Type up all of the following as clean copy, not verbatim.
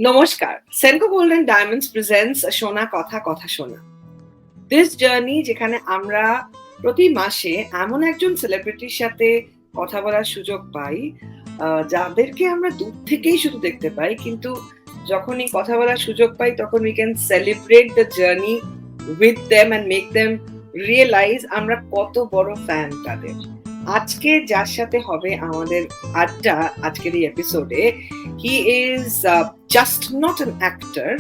Namaskar. Senco Gold and Diamonds presents Shona Kotha Kotha Shona. This journey যেখানে আমরা প্রতি মাসে এমন একজন সেলিব্রিটির সাথে কথা বলার সুযোগ পাই যাদেরকে আমরা দূর থেকেই শুধু দেখতে পাই, কিন্তু যখনই কথা বলার সুযোগ পাই তখন we can celebrate the journey with them and make them realize আমরা কত বড় ফ্যান তাদের। আজকে যার সাথে হবে আমাদের আড্ডা আজকের এই এপিসোডে, he is just not an actor,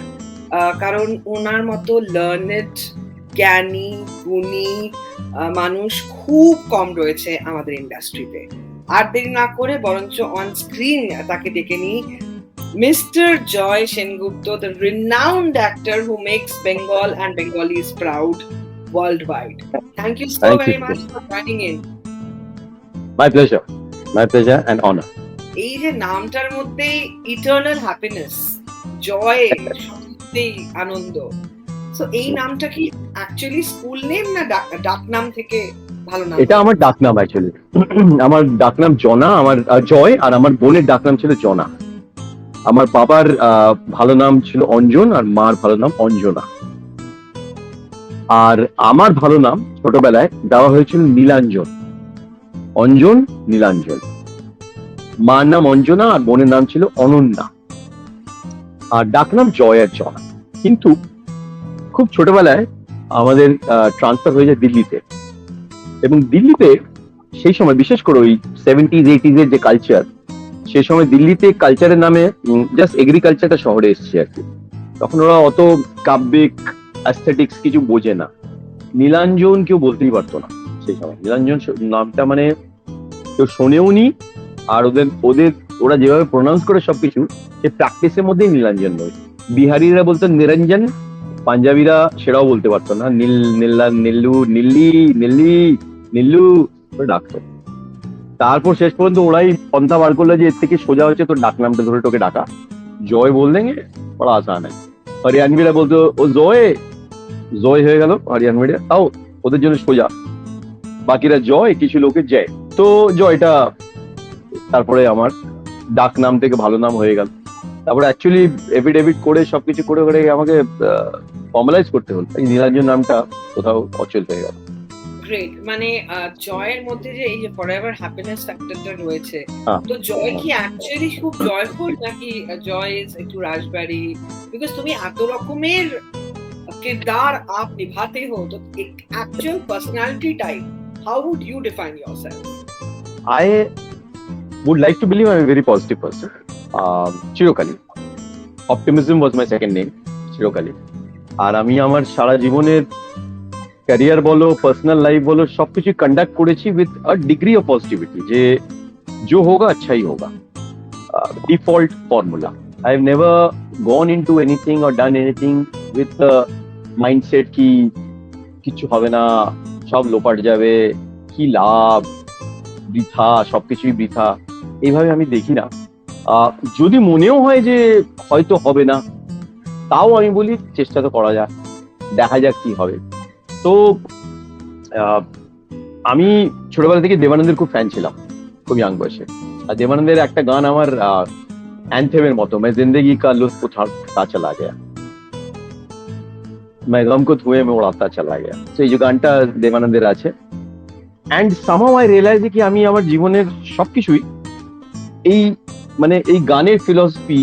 কারণ ওনার মতো লার্নেড, জ্ঞানী, গুণী মানুষ খুব কম রয়েছে আমাদের ইন্ডাস্ট্রিতে। আর দেরি না করে বরঞ্চ অন স্ক্রিন তাকে ডেকে নিই, Mr. Joy Sengupta, the renowned actor who makes Bengal and Bengalis proud worldwide. Thank you so very much for joining in. My pleasure and honor. এই যে নামটার মধ্যে ইটারনাল হ্যাপিনেস, জয়, সত্যি আনন্দ। সো এই নামটা কি অ্যাকচুয়ালি স্কুল নেম না ডাক নাম থেকে ভালো নাম? এটা আমার ডাক নাম অ্যাকচুয়ালি। আমার ডাক নাম জনা, আমার জয়, আর আমার বোনের ডাক নাম ছিল জনা। আমার বাবার ভালো নাম ছিল অঞ্জন আর মার ভালো নাম অঞ্জনা। আর আমার ভালো নাম ছোটবেলায় দেওয়া হয়েছিল নীলাঞ্জন, অঞ্জন নীলাঞ্জন। মার নাম অঞ্জনা আর বোনের নাম ছিল অনন্যা, আর ডাক নাম জয় আর জনা। কিন্তু খুব ছোটবেলায় আমাদের ট্রান্সফার হয়ে যায় দিল্লিতে, এবং দিল্লিতে সেই সময় বিশেষ করে ওই 70s 80s এর যে কালচার, সেই সময় দিল্লিতে কালচারের নামে জাস্ট এগ্রিকালচারটা শহরে এসছে আর কি। তখন ওরা অত কাব্যিক অ্যাস্থেটিক্স কিছু বোঝে না। নীলাঞ্জন কেউ বলতেই পারতো না সেই সময়। নীলাঞ্জন নামটা মানে কেউ শোনেও নি, আর ওরা যেভাবে প্রোনাউন্স করে সবকিছু, সে প্র্যাকটিসের মধ্যেই নীলাঞ্জন নয়। বিহারিরা বলতো নিরঞ্জন, পাঞ্জাবিরা সেটাও বলতে পারতো না, নীল্লু ডাকতো। তারপর শেষ পর্যন্ত ওরাই পন্থা বার করলো যে এর থেকে সোজা হচ্ছে তোর ডাক নামটা ধরে তোকে ডাকা, জয় বল দেঙ্গে, বড় আসান হয়। হরিয়ানবিরা বলতো ও জয় হয়ে গেল হরিয়ানবিরা, তাও ওদের জন্য সোজা। বাকিরা জয়, কিছু লোকের জয়। তো জয়টা তারপরে আমার ডাক নাম থেকে ভালো নাম হয়ে গেল। তারপরে অ্যাকচুয়ালি এফিডেভিট করে সবকিছু করে আমাকে ফর্মালাইজ করতে হলো, এই নীলাঞ্জন নামটা কোথাও অচল হয়ে গেল। গ্রেট। মানে জয়ের মধ্যে যে এই যে ফরএভার হ্যাপিনেস ফ্যাক্টরটা রয়েছে, তো জয় কি অ্যাকচুয়ালি খুব জয়ফুল, নাকি জয় ইজ একটু রাজবাড়ি? বিকজ তুমি এত রকমের কিরদার আপ নিভাতে হো, তো actual personality type, how would you define yourself? I would like to believe I'm a very positive person. চিরকালী optimism was my second name, চিরকালী। আর আমি আমার সারা জীবনের ক্যারিয়ার বলো, পার্সোনাল লাইফ বলো, সবকিছু কন্ডাক্ট করেছি with a degree of positivity, যে जो होगा अच्छा ही होगा, default formula. I have never gone into anything or done anything with the mindset কি কিছু হবে না, সব লোপাট যাবে, কি লাভ, বৃথা, সবকিছুই বৃথা, এইভাবে আমি দেখি না। যদি মনেও হয় যে হয়তো হবে না, তাও আমি বলি চেষ্টা তো করা যাক, দেখা যাক কি হবে। তো আমি ছোটবেলা থেকে দেবানন্দের খুব ফ্যান ছিলাম, খুব ইয়াং বয়সে। আর দেবানন্দের একটা গান আমার অ্যান্থেমের মতো, मैं जिंदगी का लुत्फ उठाता चला गया, मैं गम को धुएं में उड़ाता चला गया। তো এই যে গানটা দেবানন্দের আছে, অ্যান্ড সামহাউ আই রিয়েলাইজ কি আমি আমার জীবনের সবকিছুই এই মানে এই গানের ফিলসফি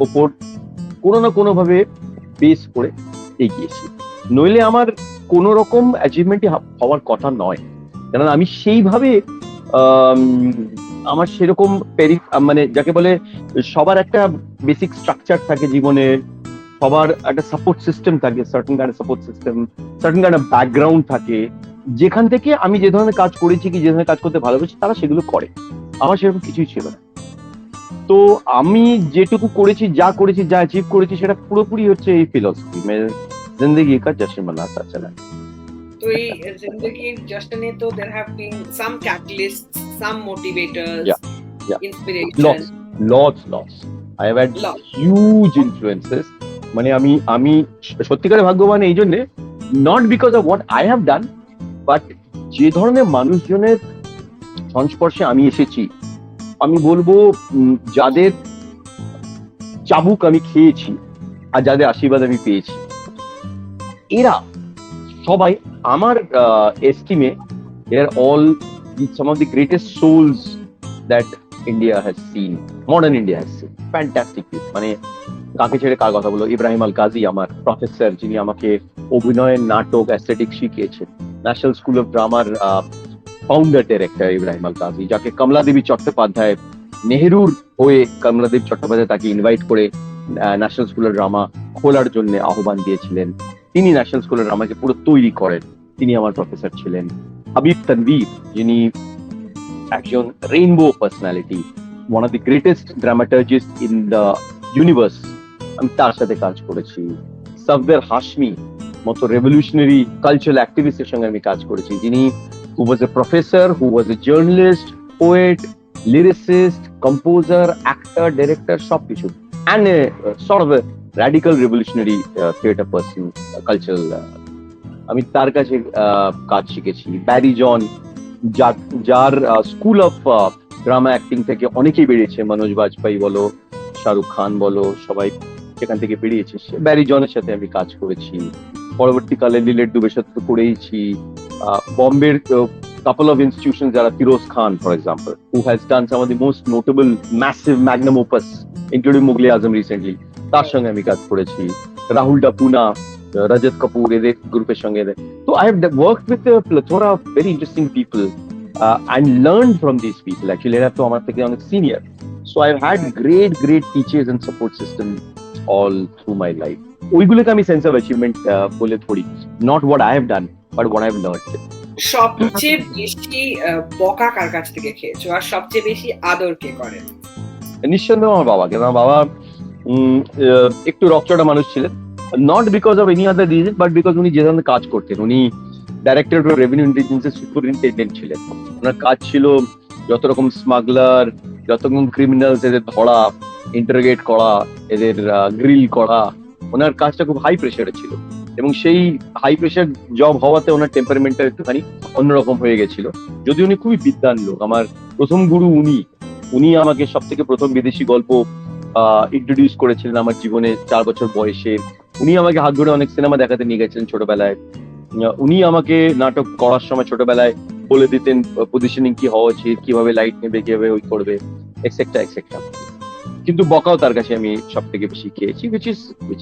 ওপর কোনো না কোনো ভাবে বেস করে এগিয়েছি। নইলে আমার কোন রকম অ্যাচিভমেন্টই হওয়ার কথা নয়, কারণ আমি সেইভাবে আমার সেরকম মানে যাকে বলে সবার একটা বেসিক স্ট্রাকচার থাকে জীবনে, সবার একটা সাপোর্ট সিস্টেম থাকে, certain kind of support system, certain kind of background থাকে, যেখান থেকে আমি যে ধরনের কাজ করেছি কি যে ধরনের কাজ করতে ভালোবাসি তারা সেগুলো করে। আমার সেরকম কিছুই ছিল না। তো আমি যেটুকু করেছি, যা অ্যাচিভ করেছি, সেটা পুরোপুরি হচ্ছে এই ফিলসফি, জিন্দেগি কা জশ্ন মানাতা চলা। তো এই জিন্দেগির জশ্নে তো there have been some catalysts, some motivators, inspiration, lots I have had huge influences. মানে আমি সত্যিকারে ভাগ্যবান এই জন্য, not because of what I have done, but যে ধরনের মানুষজনের সংস্পর্শে আমি এসেছি, আমি বলবো যাদের চাবুক আমি খেয়েছি আর যাদের আশীর্বাদ আমি পেয়েছি, এরা সবাই আমার এস্টিমে এর all some of the greatest souls that India has seen, modern India has seen. Fantastic people. মানে কাকে ছেড়ে কার কথা বলো, ইব্রাহিম আল কাজী আমার প্রফেসর, যিনি আমাকে অভিনয়, নাটক, অ্যাস্থেটিক শিখিয়েছেন। ন্যাশনাল স্কুল অফ ড্রামার ফাউন্ডার ডিরেক্টর ইব্রাহিম আল কাজী, যাকে কমলা দেবী চট্টোপাধ্যায়, নেহেরুর হয়ে কমলা দেবী চট্টোপাধ্যায় তাকে ইনভাইট করে ন্যাশনাল স্কুল অফ ড্রামা খোলার জন্য আহ্বান দিয়েছিলেন। তিনি ন্যাশনাল স্কুল অফ ড্রামাকে পুরো তৈরি করেন, তিনি আমার প্রফেসর ছিলেন। হাবিব তানভীর, যিনি একজন rainbow personality, one of the greatest dramaturgist in the universe, আমি তার সাথে কাজ করেছি। সাফদার হাশমি মতো রেভলিউশনারি কালচারাল অ্যাক্টিভিস্টের সঙ্গে আমি কাজ করেছি, যিনি who was a professor, who was a journalist, poet, lyricist, composer, actor, director, সবকিছু, and a sort of a radical revolutionary theatre person, cultural আমি তার কাছে কাজ শিখেছি। ব্যারি জন, যার স্কুল অফ ড্রামা অ্যাক্টিং থেকে অনেকেই বেরিয়েছে, মনোজ বাজপেয়ী বলো, শাহরুখ খান বলো, সবাই সেখান থেকে বেরিয়েছে। ব্যারি জনের সাথে আমি কাজ করেছি। পরবর্তীকালে লিলেট দুবের সাথে করেইছি। বম্বের couple of institutions, যারা Feroz Khan for example, who has done some of the most notable massive magnum opus including মুগলে Azam recently, তার সঙ্গে আমি কাজ করেছি। রাহুল ডাপুনা, রজত কাপুর, এদের গ্রুপের সঙ্গে। তো I have worked with a plethora of very interesting people and learned from these people. Actually এরা তো আমার থেকে অনেক senior, so I've had great teachers and support system all through my life. ওইগুলোকে আমি সেন্স অফ অ্যাচিভমেন্ট বলে ধরি, not what I have done but what I have learned. সবচেয়ে বেশি বকা কার কাছ থেকে খেয়েছো আর সবচেয়ে বেশি আদর কে করে? নিঃসন্দেহে আমার বাবাকে। আমার বাবা একটু রকচটা মানুষ ছিলেন, not because of any other reason, but because উনি যে ধরনের কাজ করতেন, উনি ডাইরেক্টরেট অফ রেভিনিউ ইন্টেলিজেন্সের সুপারিনটেন্ডেন্ট ছিলেন। ওনার কাজ ছিল যত রকম স্মাগলার, যত রকম ক্রিমিনালস, এদের ধরা, ইন্টারোগেট করা, এদের গ্রিল করা। ওনার কাজটা খুব হাই প্রেশারে ছিল, এবং সেই হাই প্রেশার জব হওয়াতে ওনার টেম্পারমেন্টটা একটুখানি অন্যরকম হয়ে গেছিল। যদি উনি খুবই বিদ্বান লোক, আমার প্রথম গুরু উনি আমাকে সব থেকে প্রথম বিদেশি গল্প ইন্ট্রোডিউস করেছিলেন আমার জীবনে 4 বছর বয়সে। উনি আমাকে হাত ধরে অনেক সিনেমা দেখাতে নিয়ে গেছিলেন ছোটবেলায়। উনি আমাকে নাটক করার সময় ছোটবেলায় বলে দিতেন পজিশনিং কি হওয়া উচিত, কিভাবে লাইট নেবে, কিভাবে ওই করবে, এক্সেট্রা এক্সেট্রা। কিন্তু বকাও তার কাছে আমি সব থেকে বেশি খেয়েছি, which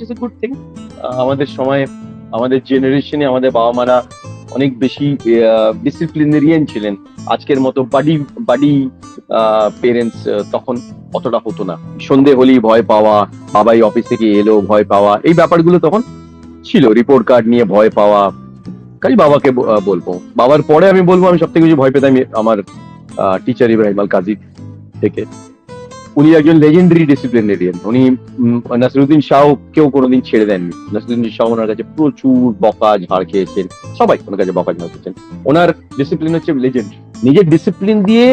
is a good thing. আমাদের সময়, আমাদের জেনারেশনে আমাদের বাবা মারা অনেক বেশি ডিসিপ্লিনারিয়ান ছিলেন। আজকের মতো বাডি পেরেন্টস তখন অতটা হতো না। সন্ধে হলেই ভয় পাওয়া, বাবাই অফিস থেকে এলো ভয় পাওয়া, এই ব্যাপারগুলো তখন ছিল। রিপোর্ট কার্ড নিয়ে ভয় পাওয়া, কাজে বাবাকে বলবো। বাবার পরে আমি বলবো আমি সব থেকে বেশি ভয় পেতাম আমার টিচার ইব্রাহিম আল কাজী থেকে। উনি একজন লেজেন্ডারি ডিসিপ্লিনারিয়ান। উনি নাসিরুদ্দিন শাহ কেউ কোনোদিন ছেড়ে দেননি। নাসিরুদ্দিন শাহ ওনার কাছে প্রচুর বকা ঝাড় খেয়েছেন, সবাই ওনার কাছে বকা ঝাড় খেয়েছেন। ওনার ডিসিপ্লিন হচ্ছে লেজেন্ড। নিজের ডিসিপ্লিন দিয়ে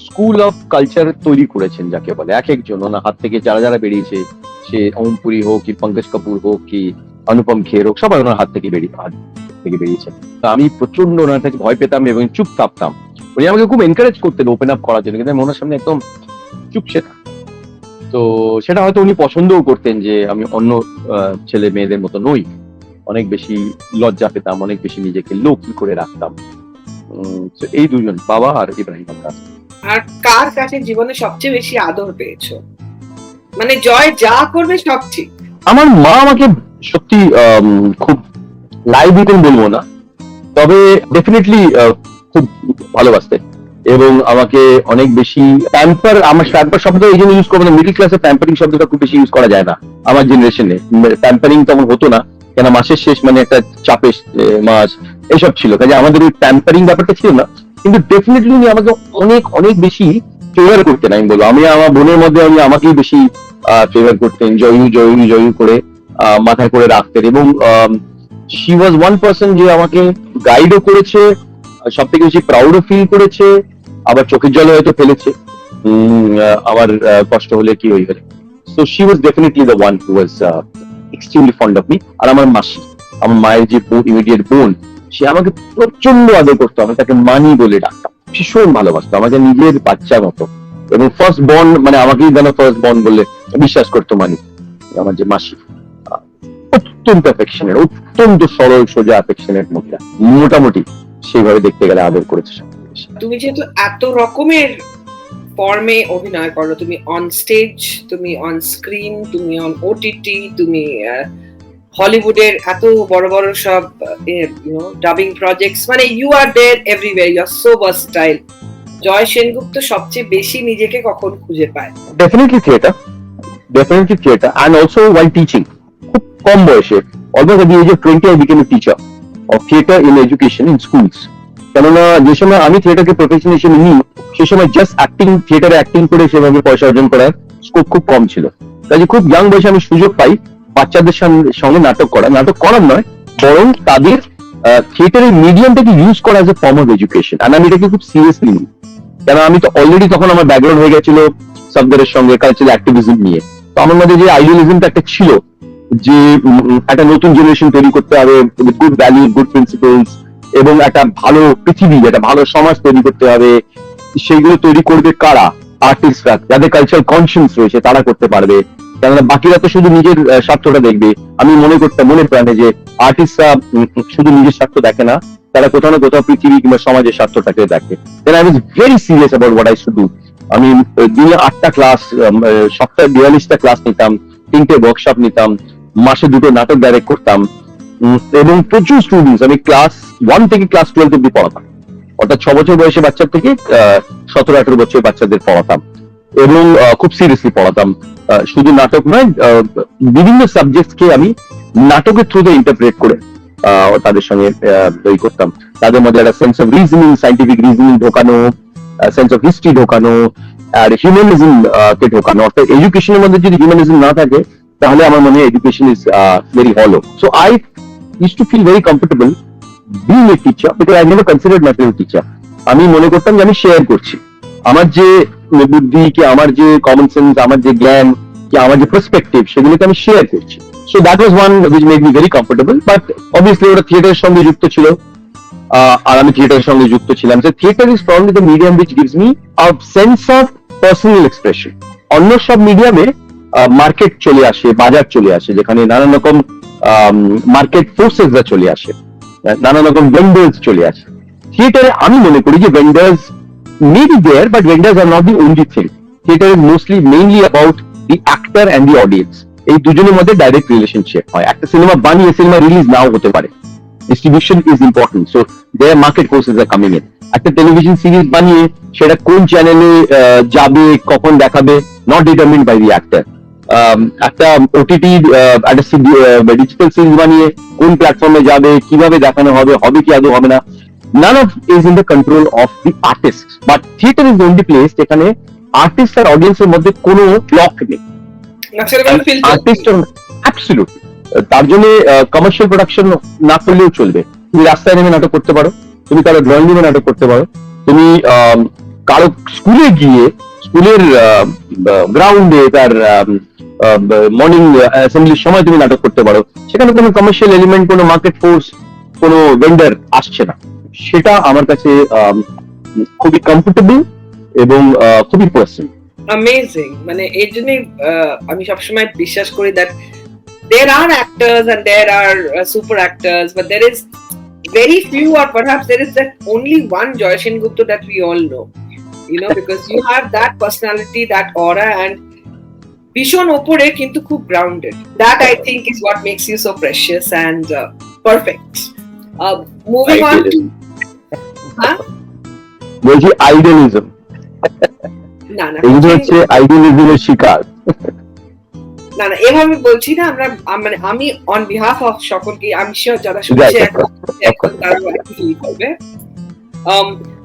স্কুল অফ কালচার তৈরি করেছেন যাকে বলে। এক একজন ওনার হাত থেকে যারা বেরিয়েছে, সে ওমপুরি হোক কি পঙ্কজ কাপুর হোক কি অনুপম খের হোক, সবাই ওনার হাত থেকে বেরিয়েছে। তো আমি প্রচন্ড ওনার থেকে ভয় পেতাম এবং চুপ থাকতাম। উনি আমাকে খুব এনকারেজ করতেন ওপেন আপ করার জন্য, কিন্তু আমি ওনার সামনে একদম চুপসে থাকতাম। তো সেটা হয়তো উনি পছন্দও করতেন যে আমি অন্য ছেলে মেয়েদের মতো নই। অনেক বেশি লজ্জা পেতাম, অনেক বেশি নিজেকে লৌকি করে রাখতাম। এই দুজন, বাবা আর ইব্রাহিম আল কাজী। আর কার কাছে জীবনে সবচেয়ে বেশি আদর পেয়েছো? মানে জয় যা করবে সব ঠিক। আমার মা আমাকে সত্যি খুব লাই দিতেন বলবো না, তবে ডেফিনেটলি খুব ভালোবাসতেন এবং আমাকে অনেক বেশি প্যাম্পার। আমার প্যাম্পার শব্দ এই জন্য ইউজ করবো না, মিডল ক্লাসে প্যাম্পারিং শব্দটা খুব বেশি ইউজ করা যায় না আমার জেনারেশনে। প্যাম্পারিং তখন হতো না, কেন মাসের শেষ মানে একটা চাপের মাস এসব ছিল, কাজে আমাদের ওই প্যাম্পারিং ব্যাপারটা ছিল না। কিন্তু ডেফিনেটলি উনি আমাকে অনেক অনেক বেশি ফেভার করতেন। আমি বলবো, আমি আমার বোনের মধ্যে আমাকেই বেশি ফেভার করতেন, জয়ু করে মাথায় করে রাখতেন। এবং শি ওয়াজ ওয়ান পার্সন যে আমাকে গাইডও করেছে, সব থেকে বেশি প্রাউডও ফিল করেছে, আবার চোখের জলে হয়তো ফেলেছে আমার কষ্ট হলে কি হয়ে গেলে। So she was definitely the one who was extremely fond of me. আর আমার মাসি, আমার মায়ের যে ইমিডিয়েট বোন, সে আমাকে প্রচন্ড আদর করতো। আমি তাকে মানি বলে ডাকতাম, ভীষণ ভালোবাসতো, আমাকে নিজের বাচ্চার মতো। এবং ফার্স্ট বর্ন মানে আমাকেই যেন ফার্স্ট বর্ন বললে বিশ্বাস করতো মানে আমার যে মাসি, অত্যন্ত অ্যাফেকশনেট, অত্যন্ত সরল সোজা অ্যাফেকশনেট মহিলা, মোটামুটি সেইভাবে দেখতে গেলে আদর করেছে। তুমি যেহেতু এত রকমের ফর্মে অভিনয় করো, তুমি অন স্টেজ, তুমি অন স্ক্রিন, তুমি অন ওটিটি, তুমি হলিউডের এত বড় বড় সব ডাবিং প্রজেক্টস, মানে you are there everywhere, you are so versatile. Joy Sengupta সবচেয়ে বেশি নিজেকে কখন খুঁজে পায়? Definitely theatre, and also while teaching. খুব কম বয়সে, almost at the age of 20 I became a teacher of theatre in education in schools. কেননা যে সময় আমি থিয়েটারকে প্রফেশন হিসেবে নিই, সে সময় জাস্ট অ্যাক্টিং, থিয়েটারে অ্যাক্টিং করে সেভাবে পয়সা অর্জন করার স্কোপ খুব কম ছিল। কাজে খুব ইয়াং বয়সে আমি সুযোগ পাই বাচ্চাদের সঙ্গে নাটক করার নয়, বরং তাদের থিয়েটারের মিডিয়ামটাকে ইউজ করা as a form of education. আর আমি এটাকে খুব সিরিয়াসলি নিই, কেন আমি তো অলরেডি তখন আমার ব্যাকগ্রাউন্ড হয়ে গেছিল সাবদারের সঙ্গে কালচারাল অ্যাক্টিভিজম নিয়ে। তো আমার মধ্যে যে আইডিয়ালিজমটা একটা ছিল যে একটা নতুন জেনারেশন তৈরি করতে হবে with good value, good principles, এবং একটা ভালো পৃথিবী, একটা ভালো সমাজ তৈরি করতে হবে। সেইগুলো তৈরি করবে কারা? আর্টিস্টরা, যাদের কালচারাল কনসিয়েন্স রয়েছে তারা করতে পারবে। কেননা বাকিরা তো শুধু নিজের স্বার্থটা দেখবে। আমি মনে করতাম মনে প্রাণে যে আর্টিস্টরা শুধু নিজের স্বার্থ দেখে না, তারা কোথাও না কোথাও পৃথিবী কিংবা সমাজের স্বার্থটাকে দেখে। Then I was very serious about what I should do. আমি দিনে 8টা ক্লাস, সপ্তাহে 42টা ক্লাস নিতাম, 3টে ওয়ার্কশপ নিতাম, মাসে 2টো নাটক ডাইরেক্ট করতাম, এবং প্রচুর স্টুডেন্টস আমি ক্লাস 1 থেকে ক্লাস 12 অব্দি পড়াতাম। অর্থাৎ 6 বছর বয়সে বাচ্চার থেকে 17-18 বছরের বাচ্চাদের পড়াতাম, এবং খুব সিরিয়াসলি পড়াতাম। শুধু নাটক নয়, বিভিন্ন সাবজেক্টকে আমি নাটকের থ্রুতে ইন্টারপ্রেট করে তাদের সঙ্গে তৈরি করতাম। তাদের মধ্যে একটা sense of reasoning, scientific reasoning ঢোকানো, সেন্স অফ হিস্ট্রি ঢোকানো, আর হিউম্যানিজম কে ঢোকানো। অর্থাৎ এডুকেশনের মধ্যে যদি হিউম্যানিজম না থাকে, তাহলে আমার মনে হয় এডুকেশন ইজ ভেরি হলো। So I use to feel very comfortable being a teacher because I never considered myself a teacher. আমি মনে করতাম যে আমি শেয়ার করছি আমার যে বুদ্ধি, কি আমার যে কমন সেন্স, আমার যে জ্ঞান, কি আমার যে পার্সপেক্টিভ, সেগুলোকে আমি শেয়ার করছি। So that was one which made me very comfortable. But obviously ওরা থিয়েটারের সঙ্গে যুক্ত ছিল, আর আমি থিয়েটারের সঙ্গে যুক্ত ছিলাম। So theatre is probably the medium which gives me a sense of personal expression. অন্য সব মিডিয়ামে মার্কেট চলে আসে, বাজার চলে আসে, যেখানে নানান রকম মার্কেট ফোর্সেসরা চলে আসে, নানান রকম ভেন্ডার্স চলে আসে। থিয়েটারে আমি মনে করি যে vendors may be there, but vendors are not the only thing. Theatre is mostly mainly about the actor and the audience. এই দুজনের মধ্যে ডাইরেক্ট রিলেশনশিপ হয়। একটা সিনেমা বানিয়ে সিনেমা রিলিজ নাও হতে পারে, distribution is important, so there market forces are coming in. একটা টেলিভিশন সিরিজ বানিয়ে সেটা কোন চ্যানেলে যাবে, কখন দেখাবে, not determined by the actor. একটা ওটিটি, একটা ডিজিটাল সিরিজ বানিয়ে কোন প্ল্যাটফর্মে যাবে, কিভাবে দেখানো হবে, হবে কি আদৌ হবে না, none of is in the control of the artist. But theater is the only place যেখানে আর্টিস্ট আর অডিয়েন্সের মধ্যে কোনো ব্লক নেই। আর্টিস্ট অ্যাবসলিউটলি, তার জন্য কমার্শিয়াল প্রোডাকশন না করলেও চলবে। তুমি রাস্তায় নেমে নাটক করতে পারো, তুমি কারো ড্রয়িং রুমে নাটক করতে পারো, তুমি কারো স্কুলে গিয়ে স্কুলের গ্রাউন্ডে তার মর্নিং অ্যাসেম্বলির সময় তুমি নাটক করতে পারো। সেখানে কোনো কমার্শিয়াল এলিমেন্ট, কোনো মার্কেট ফোর্স, কোনো ভেন্ডার আসছে না। সেটা আমার কাছে খুবই কমফোর্টেবল এবং খুবই পার্সোনাল। অ্যামেজিং। মানে এর জন্য আমি সবসময় বিশ্বাস করি that there are actors and there are super actors, but there is very few, or perhaps there is that only one Joy Sengupta that we all know, you know, because you have that personality, that aura, and ভীষণ ওপরে কিন্তু খুব grounded. That I think is what makes you so precious and perfect. Moving on to বলছি idealism, না না এই হচ্ছে আইডিয়ালিজমের শিকার। না না এভাবে বলছি না আমরা, মানে আমি অন বিহাফ অফ সকলকে, আমি শিওর যারা শুনছে এখন তারা ফিল করবে।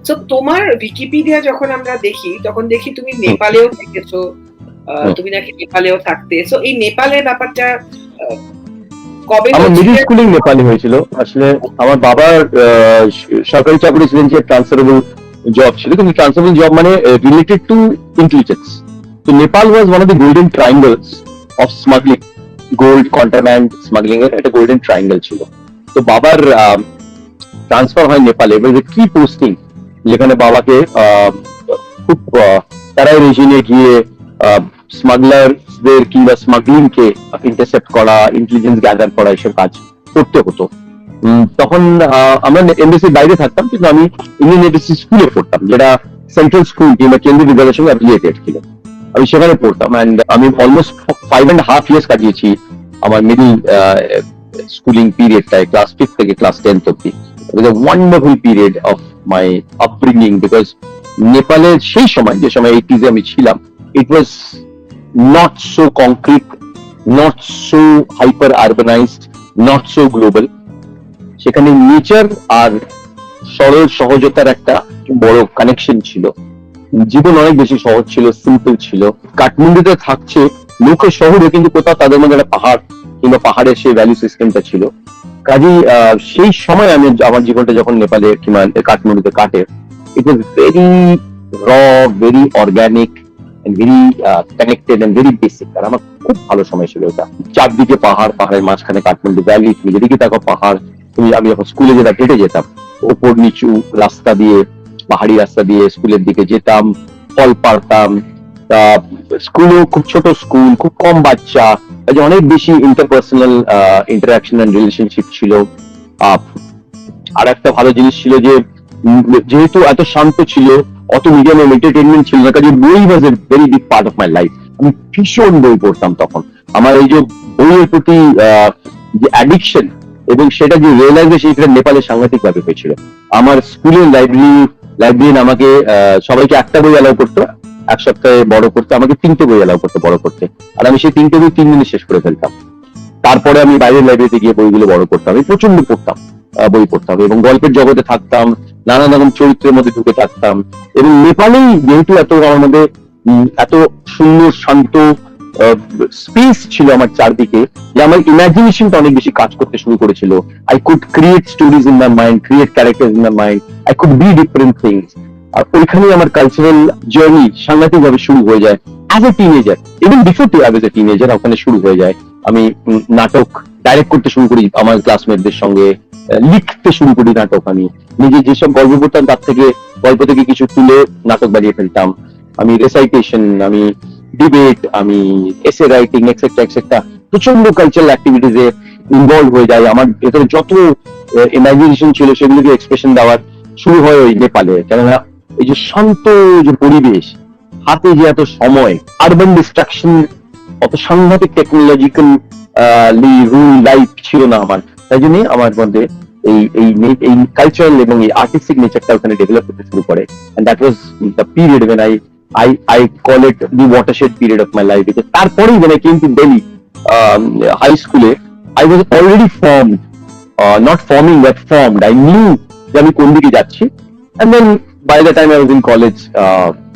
সো তোমার উইকিপিডিয়া যখন আমরা দেখি, তখন দেখি তুমি নেপালেও থেকেছো, তুমি নাকি নেপালেও থাকতে। সো এই নেপালের ব্যাপারটা কবে? আমার মিডল স্কুলিং নেপালে হয়েছিল। আসলে আমার বাবার সরকারি চাকরি ছিলেন, যে ট্রান্সফারেবল জব ছিল, কিন্তু ট্রান্সফারেবল জব মানে রিলেটেড টু ইন্টেলিজেন্স। তো Nepal was one of the golden triangles of smuggling, gold contraband smuggling এর একটা গোল্ডেন ট্রায়াঙ্গল ছিল। তো বাবার ট্রান্সফার হয় নেপালে। এবার কি পোস্টিং, যেখানে বাবাকে খুব তারাই রেজিনে গিয়ে স্মাগলারদের কিংবা স্মাগলিং কে ইন্টারসেপ্ট করা, ইন্টেলিজেন্স গ্যাদার করা, এসব কাজ করতে হতো। তখন আমরা এমবিসির বাইরে থাকতাম, কিন্তু আমি ইন্ডিয়ান এমবিসি স্কুলে পড়তাম, যেটা সেন্ট্রাল স্কুল কিংবা কেন্দ্রীয় বিদ্যালয়ের সঙ্গে অ্যাফিলিয়েটেড ছিল। আমি সেখানে পড়তাম, অ্যান্ড আমি অলমোস্ট 5.5 years কাটিয়েছি আমার মিডল স্কুলিং পিরিয়ডটায়, ক্লাস 5 থেকে ক্লাস 10 অব্দি। It was a wonderful period of my upbringing, because নেপালের সেই সময়, যে সময় 80s আমি ছিলাম, it was not so concrete, not so hyper urbanized, not so global. সেখানে নেচার আর সরল সহজতার একটা বড় কানেকশন ছিল। জীবন অনেক বেশি সহজ ছিল, সিম্পল ছিল। কাঠমান্ডুতে থাকছে লোকে শহরে, কিন্তু কোথাও তাদের মধ্যে একটা পাহাড় কিংবা পাহাড়ের সেই ভ্যালু সিস্টেমটা ছিল। কাজেই সেই সময় আমি আমার জীবনটা যখন নেপালে কিংবা কাঠমান্ডুতে কাটে, it was very raw, very organic, very connected and very basic. আর আমার খুব ভালো সময় ছিল ওটা। চারদিকে পাহাড়, পাহাড়ের মাঝখানে কাঠমান্ডু ভ্যালি, তুমি যেদিকে দেখো পাহাড়। আমি যখন স্কুলে যেতাম হেঁটে যেতাম, ওপর নিচু রাস্তা দিয়ে, পাহাড়ি রাস্তা দিয়ে স্কুলের দিকে যেতাম, ফল পাড়তাম। স্কুলেও খুব ছোট স্কুল, খুব কম বাচ্চা, অনেক বেশি ইন্টারপার্সোনাল ইন্টারাকশন এন্ড রিলেশনশিপ ছিল। আর একটা ভালো জিনিস ছিল যে, যেহেতু এত শান্ত ছিল, অত মিডিয়াম এন্টারটেনমেন্ট ছিল না, কাজে বই was a very big part of my life. আমি ভীষণ বই পড়তাম তখন। আমার এই যে বইয়ের প্রতি যে অ্যাডিকশন, এবং সেটা যে রিয়েলাইজেশন, সেটা নেপালে সাংঘাতিক ভাবে হয়েছিল। আমার স্কুলের লাইব্রেরিয়ান আমাকে সবাইকে একটা বই অ্যালাউ করতো, এক সপ্তাহে বড় করতে আমাকে 3টে বই অ্যালাউ করতো বড় করতে। আর আমি সেই 3টে বই 3 দিনে শেষ করে ফেলতাম। তারপরে আমি বাইরের লাইব্রেরিতে গিয়ে বইগুলো বড় করতাম। আমি প্রচন্ড পড়তাম, বই পড়তাম, এবং গল্পের জগতে থাকতাম, নানান রকম চরিত্রের মধ্যে ঢুকে থাকতাম। এবং নেপালেই যেহেতু এত আমার মধ্যে এত সুন্দর শান্ত স্পেস ছিল আমার চারদিকে, যে আমার ইমাজিনেশনটা অনেক বেশি কাজ করতে শুরু করেছিল। I could create stories in my mind, create characters in my mind, I could be different things. আর ওইখানেই আমার কালচারাল জার্নি সাংঘাতিক ভাবে শুরু হয়ে যায় as a teenager. Even before as a teenager ওখানে শুরু হয়ে যায়। আমি নাটক ডাইরেক্ট করতে শুরু করি আমার ক্লাসমেটদের সঙ্গে, লিখতে শুরু করি নাটক। আমি নিজে যেসব গল্প পড়তাম তার থেকে, গল্প থেকে কিছু তুলে নাটক বানিয়ে ফেলতাম। আমি রেসাইটেশন, আমি ডিবেট, আমি এসে রাইটিং, এক্সেট্রা এক্সেট্রা, প্রচন্ড কালচারাল অ্যাক্টিভিটিজে ইনভলভ হয়ে যায়। আমার ভেতরে যত ইমাজিনেশন ছিল সেগুলোকে এক্সপ্রেশন দেওয়ার শুরু হয় ওই নেপালে। কেননা এই যে শান্ত যে পরিবেশ, হাতে যে এত সময়, আরবান ডিস্ট্রাকশন, অত সাংঘাতিক টেকনোলজিক্যাল রুল লাইফ ছিল না আমার। তাই জন্য আমার মধ্যে এই কালচারাল এবং এই আর্টিস্টিক নেচারটা ওখানে ডেভেলপ করতে শুরু করে। And that was the period when I call it the watershed period of my life. তারপরেই when I came to Delhi high স্কুলে, I was already formed, not forming but formed. I knew যে আমি কোন দিকে যাচ্ছি। And then by the time I was in college,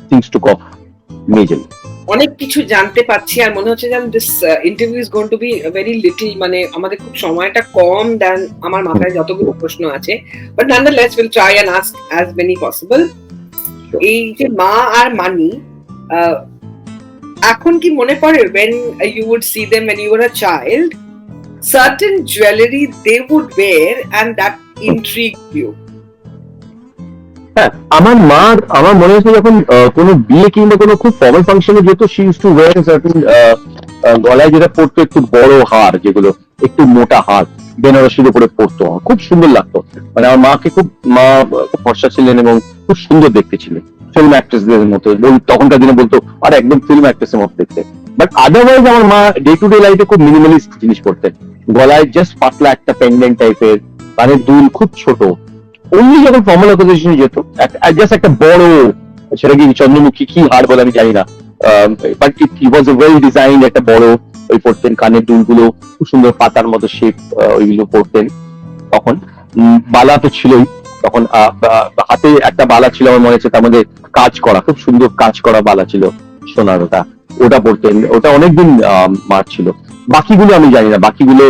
things took off majorly. অনেক কিছু জানতে পারছি, আর মনে হচ্ছে যেন this interview is going to be very little, মানে আমাদের খুব সময়টা কম দেন আমার মাথায় যতগুলো প্রশ্ন আছে। But nonetheless will try and ask as many possible. এই যে মা আর মানি, এখন কি মনে পড়ে when you would see them when you were a child, certain jewelry they would wear and that intrigued you? হ্যাঁ, আমার মনে হচ্ছে যখন কোনো বিয়ে কিংবা কোনো খুব ফর্মাল ফাংশনে যেত, she used to wear a certain গলায় যেটা পড়তো একটু বড় হার, যেগুলো একটু মোটা হার বেনারসির উপরে পড়তো, খুব সুন্দর লাগতো। মানে আমার মাকে খুব ফর্সা ছিলেন এবং খুব সুন্দর দেখতে ছিলেন, ফিল্ম অ্যাক্ট্রেসদের মতো। তখনকার দিনে বলতো আর একদম ফিল্ম অ্যাক্ট্রেসের মতো দেখতে। বাট আদারওয়াইজ আমার মা ডে টু ডে লাইফে খুব মিনিমালিস্ট জিনিস পড়তেন। গলায় জাস্ট পাতলা একটা পেন্ডেন্ট টাইপের, কানের দুল খুব ছোট। অনলি যখন ফর্মাল অকেশনে যেত, জাস্ট একটা বড়, সেটা কি চন্দ্রমুখী কি হার বলে আমি জানি না, but it was A well design, একটা বড় ওই পড়তেন। কানের দুলগুলো খুব সুন্দর পাতার মতো শেপ, ওইগুলো পড়তেন। তখন বালা তো ছিলই, তখন হাতে একটা বালা ছিল আমার মনে হচ্ছে, তার মধ্যে কাজ করা, খুব সুন্দর কাজ করা বালা ছিল সোনার, ওটা পড়তেন। ওটা অনেকদিন মার ছিল। বাকিগুলো আমি জানি না, বাকিগুলো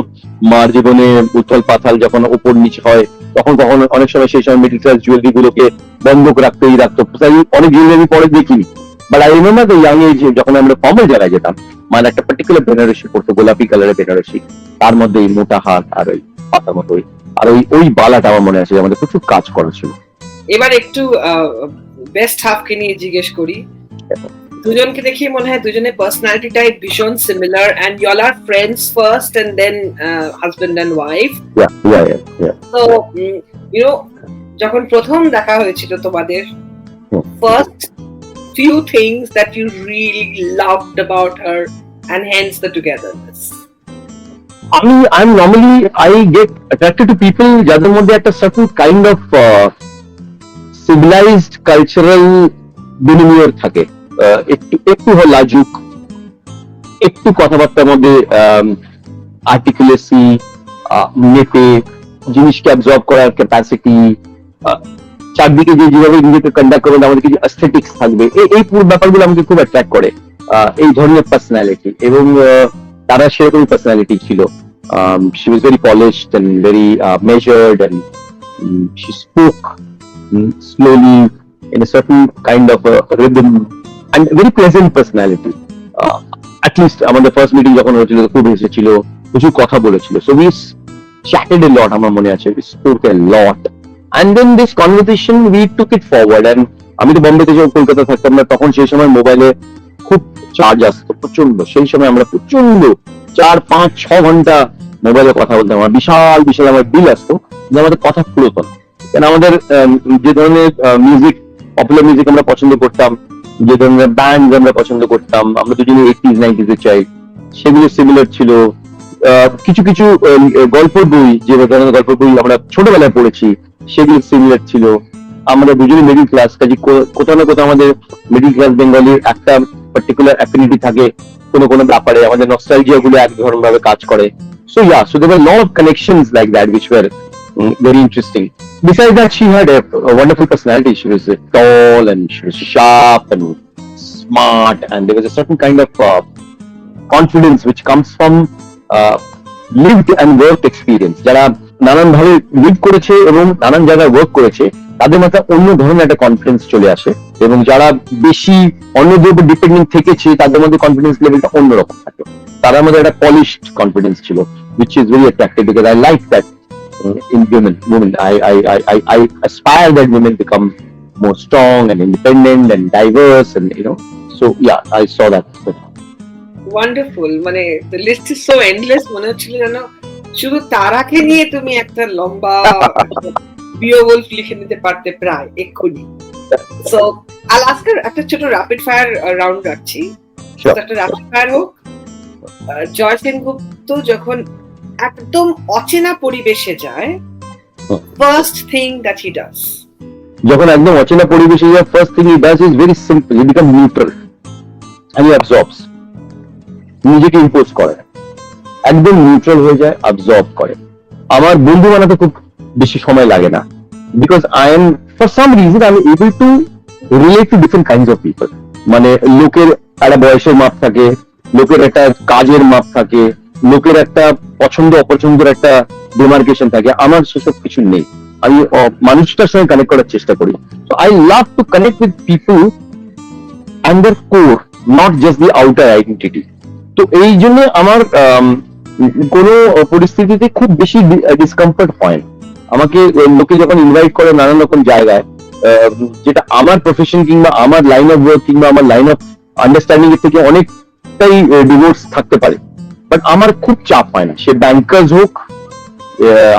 মার জীবনে উথল পাথাল যখন ওপর নিচে হয়, তখন অনেক সময় সেই সময় মিডল ক্লাস জুয়েলারি গুলোকে বন্ধক রাখতো। তাই অনেক জুয়েলারি আমি পরে দেখিনি। But I remember the young age, যখন আমরা ফর্মাল জায়গায় যেতাম, মানে একটা পার্টিকুলার বেনারসি পড়তো, গোলাপি কালারের বেনারসি, তার মধ্যে এই মোটা হাত আর ওই পাতার মতো আর ওই বালাটা আমার মনে আছে আমাদের প্রচুর কাজ করা ছিল। এবার একটু বেস্ট হাফ কে নিয়ে জিজ্ঞেস করি। দুজনকে দেখে মনে হয় দুজনের পার্সোনালিটি টাইপ ভীষণ similar, and you all are friends first and then husband and wife. তো ইউ নো, যখন প্রথম দেখা হয়েছিল তোমাদের, first few things that you really loved about her and hence the togetherness. I get attracted to people যাদের মধ্যে একটা certain kind of civilized cultural demeanor থাকে, একটু লাজুক, একটু কথাবার্তার মধ্যে আর্টিকুলেসি, মেপে জিনিসকে অ্যাবজর্ব করার ক্যাপাসিটি, চারদিকে যেভাবে নিজেকে কন্ডাক্ট করবেন, আমাদের কিছু অ্যাস্থেটিক্স থাকবে, এই পুরো ব্যাপারগুলো আমাকে খুব অ্যাট্রাক্ট করে, এই ধরনের পার্সোনালিটি। এবং তারা সেরকমই পার্সোনালিটি ছিল। She was very polished and very measured, and she spoke slowly in a certain kind of a rhythm, and very pleasant personality. At least আমাদের ফার্স্ট মিটিং যখন হয়েছিল খুব এসেছিল, প্রচুর কথা বলেছিল। So we chatted a lot, আমার মনে আছে, we spoke a lot, and then this conversation we took it forward. And আমি তো বোম্বেতে যখন কলকাতা থাকতাম না, তখন সেই সময় মোবাইলে খুব চার্জ আসতো প্রচন্ড। সেই সময় আমরা প্রচন্ড 4-5-6 ঘন্টা মোবাইলে কথা বলতাম। আমার বিশাল বিশাল আমার বিল আসতো, যে আমাদের কথা ফুরোতো না। কেন আমাদের যে ধরনের মিউজিক, পপুলার মিউজিক আমরা পছন্দ করতাম, যে ধরনের ব্যান্ড আমরা পছন্দ করতাম, আমরা দুজনে 80s 90s এর চাই, সেগুলো সিমিলার ছিল। কিছু কিছু গল্পের বই, যে ধরনের গল্পের বই আমরা ছোটবেলায় পড়েছি, সেগুলো সিমিলার ছিল। আমরা দুজনে মিডিল ক্লাস, কাজে কোথাও না কোথাও আমাদের মিডিল ক্লাস বেঙ্গলির একটা পার্টিকুলার অ্যাফিনিটি থাকে কোনো ব্যাপারে, আমাদের নস্টালজিয়া গুলো এক ধরনের ভাবে কাজ করে। So yeah, so there were a lot of connections like that which were very interesting. Besides that, she had a wonderful personality. She was tall and she was sharp and smart, and there was a certain kind of confidence which comes from lived and worked experience. যারা নানান ভাবে leave করেছে এবং নানান জায়গায় work করেছে, তাদের মাথায় অন্য ধরনের একটা কনফিডেন্স চলে আসে, এবং যারা বেশি অন্যদের উপর ডিপেন্ডেন্ট থেকেছে তাদের মধ্যে কনফিডেন্স লেভেলটা অন্যরকম থাকে। তার মধ্যে একটা পলিশড কনফিডেন্স ছিল, which is very attractive because I like that in women. I aspire that women become more strong and independent and diverse, and so yeah, I saw that. Wonderful. মানে the list is so endless. মনে হচ্ছিল যেন শুধু তারাকে নিয়ে তুমি একটা লম্বা বিয়োগল্প লিখে নিতে পারতে প্রায় এক্ষুনি। So I'll ask her একটা ছোট র্যাপিড ফায়ার রাউন্ড রাখছি। একটা র্যাপিড ফায়ার হোক। জয় সেনগুপ্ত যখন একদম অচেনা পরিবেশে যায়, first thing that he does. যখন একদম অচেনা পরিবেশে যায়, first thing he does is very simple, he become neutral and he absorbs, নিজেকে ইম্পোজ করে, একদম নিউট্রাল হয়ে যায়, অ্যাবজর্ব করে। আমার বন্ধু বানাতে খুব বেশি সময় লাগে না, because I am for some reason I am able to relate two different kinds of people. মানে লোকের একটা বয়সের মাপ থাকে, লোকের একটা কাজের মাপ থাকে, লোকের একটা পছন্দ অপছন্দের একটা ডিমার্কেশন থাকে। আমার সেসব কিছু নেই, আমি মানুষটার সঙ্গে কানেক্ট করার চেষ্টা করি। So I love to connect with people and their core, not just the outer identity. তো এই জন্য আমার কোনো পরিস্থিতিতে খুব বেশি ডিসকমফর্ট হয় না। আমাকে লোকে যখন ইনভাইট করে নানান রকম জায়গায়, যেটা আমার প্রফেশন কিংবা আমার লাইন অফ ওয়ার্ক কিংবা আমার লাইন অফ আন্ডারস্ট্যান্ডিং এর থেকে অনেকটাই ডিভোর্স থাকতে পারে, বাট আমার খুব চাপ হয় না। সে ব্যাংকার্স হোক,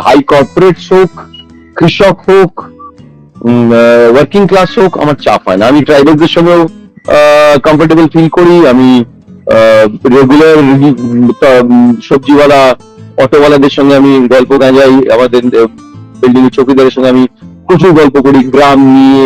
হাই কর্পোরেটস হোক, কৃষক হোক, ওয়ার্কিং ক্লাস হোক, আমার চাপ হয় না। আমি ট্রাইবালদের সঙ্গেও কমফোর্টেবল ফিল করি। আমি রেগুলার সবজিওয়ালা অটোওয়ালাদের সঙ্গে আমি গল্প গাঁজাই, আমাদের বিল্ডিং এর চৌকিদারের সঙ্গে আমি প্রচুর গল্প করি, গ্রাম নিয়ে,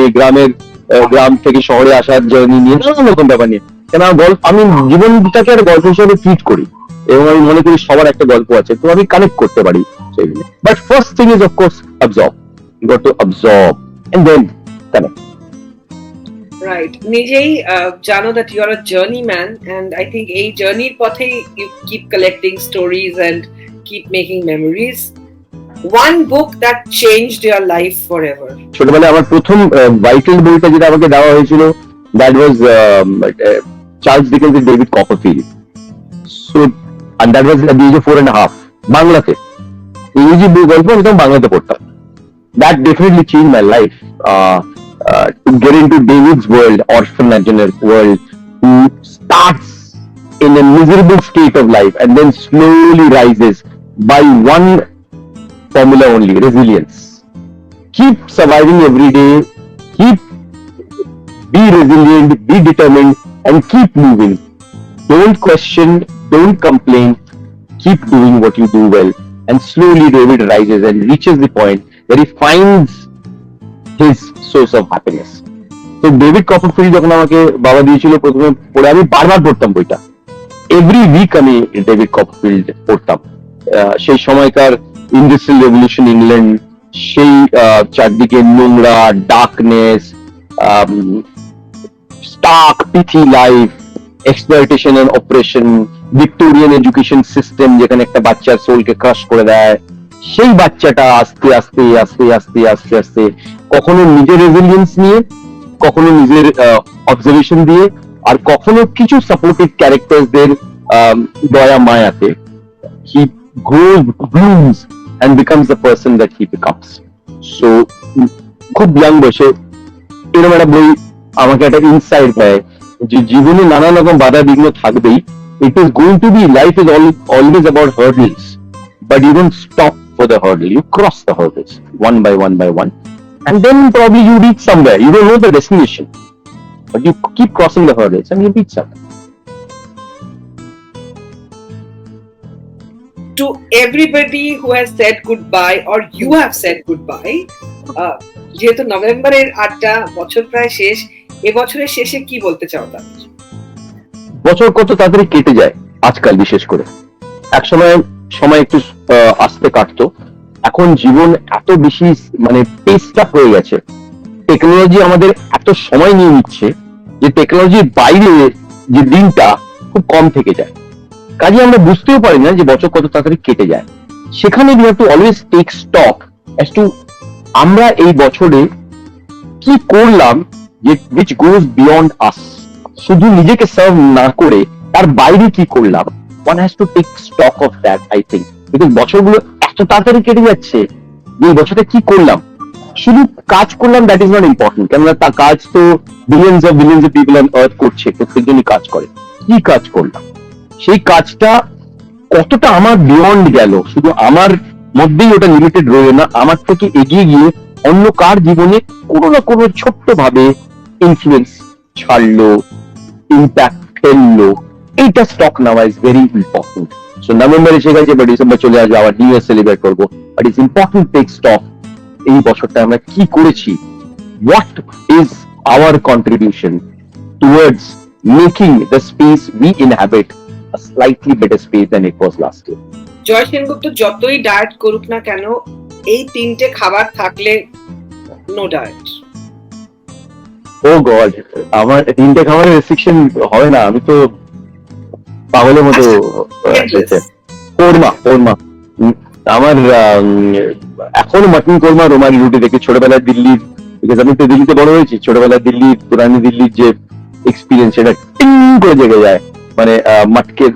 গ্রাম থেকে শহরে আসার জার্নি নিয়ে, নানান রকম ব্যাপার নিয়ে। কেন আমি জীবনটাকে একটা গল্প হিসেবে ট্রিট করি, এবং আমি মনে করি সবার একটা গল্প আছে, তো আমি কানেক্ট করতে পারি সেগুলো। But first thing is of course observe, you got to observe and then connect. Right, নিজেই জানো that you are a journeyman, and I think এই জার্নির পথেই you keep collecting stories and keep making memories. One book that changed your life forever. ছোটবেলায় আমার প্রথম vital বইটা যেটা আমাকে দেওয়া হয়েছিল, that was Charles Dickens' David Copperfield. So and that was at the age of 4.5, বাংলাতে। ইংরেজি বই গল্প আমি তখন বাংলাতে পড়তাম। That definitely changed my life. To get into David's world, orphan world, who starts in a miserable state of life and then slowly rises by one formula only: resilience. Keep surviving every day, keep be resilient, be determined, and keep moving. Don't question, don't complain, keep doing what you do well. And slowly David rises and reaches the point where he finds his source of happiness. তো David Copperfield যখন আমাকে বাবা দিয়েছিল প্রথমে পড়ে, আমি বারবার পড়তাম বইটা। এভরি উইক আমি ডেভিড কপারফিল্ড পড়তাম। সেই সময়কার ইন্ডাস্ট্রিয়াল রেভলিউশন ইংল্যান্ড, সেই চারদিকে নোংরা, darkness, stark pithy life, exploitation and operation, Victorian education system যেখানে একটা বাচ্চার সোলকে ক্রাশ করে দেয়, সেই বাচ্চাটা আস্তে আস্তে আস্তে আস্তে আস্তে আস্তে কখনো নিজের রেজিলিয়েন্স নিয়ে, কখনো নিজের অবজারভেশন দিয়ে, আর কখনো কিছু সাপোর্টিভ ক্যারেক্টারদের দয়া মায়াতে he grows, blooms and becomes the person that he becomes. So খুব ইয়াং বয়সে এরকম একটা বই আমাকে একটা ইনসাইট দেয় যে জীবনে নানা রকম বাধা বিঘ্ন থাকবেই। It is going to be, life is always about hurdles, but you don't stop for the hurdle, you cross the hurdles one by one by one, and then probably you reach somewhere. You don't know the destination, but you keep crossing the hurdles and you reach somewhere. To everybody who has said goodbye or you have said goodbye, যেহেতু নভেম্বরের 8টা বছর প্রায় শেষ, এবছরের শেষে কি বলতে চাও তাদের? বছর কত তাড়াতাড়ি কেটে যায় আজকাল, বিশেষ করে একসময় সময় একটু আস্তে কাটতো, এখন জীবন এত বেশি মানে পেসড আপ হয়ে গেছে। টেকনোলজি আমাদের এত সময় নিয়ে নিচ্ছে যে টেকনোলজির বাইরে যে দিনটা খুব কম থেকে যায়, কাজে আমরা বুঝতেও পারি না যে বছর কত তাড়াতাড়ি কেটে যায়। সেখানে we have to always take stock as to আমরা এই বছরে কি করলাম যে which goes beyond us, শুধু নিজেকে সার্ভ না করে তার বাইরে কি করলাম। one has to take stock of that, I think, because বছরগুলো এত তাড়াতাড়ি কেটে যাচ্ছে যে এই বছরটা কি করলাম। শুধু কাজ করলাম that is not important, কেননা তার কাজ তো billions of people on earth করছে, প্রত্যেকজনই কাজ করে। কি কাজ করলাম, সেই কাজটা কতটা আমার বিয়ন্ড গেল, শুধু আমার মধ্যেই ওটা লিমিটেড রইল না, আমার থেকে এগিয়ে গিয়ে অন্য কার জীবনে কোনো না কোনো ছোট্ট ভাবে ইনফ্লুয়েন্স ছাড়লো, ইম্প্যাক্ট ফেললো, এইটা স্টক নেওয়া is very important. So November এসে গেছে বা ডিসেম্বর চলে আসবে, আবার নিউ ইয়ার সেলিব্রেট করবো, but it's important take stock এই বছরটা আমরা কি করেছি, what is our contribution towards making the space we inhabit a slightly better space than it was last year. Joy Sengupta যতই ডায়েট করুক না কেন, এই 3টে খাবার থাকলে নো ডায়েট। ও গড, আমার 3টে খাবারের রেস্ট্রিকশন হয় না, আমি তো পাগলের মতো। কোরমা আমার এখনো মাটন কোরমা, রুমালি রুটি দেখে ছোটবেলায় দিল্লির, বিকজ আমি তো দিল্লিতে বড় হয়েছি, ছোটবেলায় দিল্লির পুরানি দিল্লির যে এক্সপিরিয়েন্স সেটা টিং করে জেগে যায়। মানে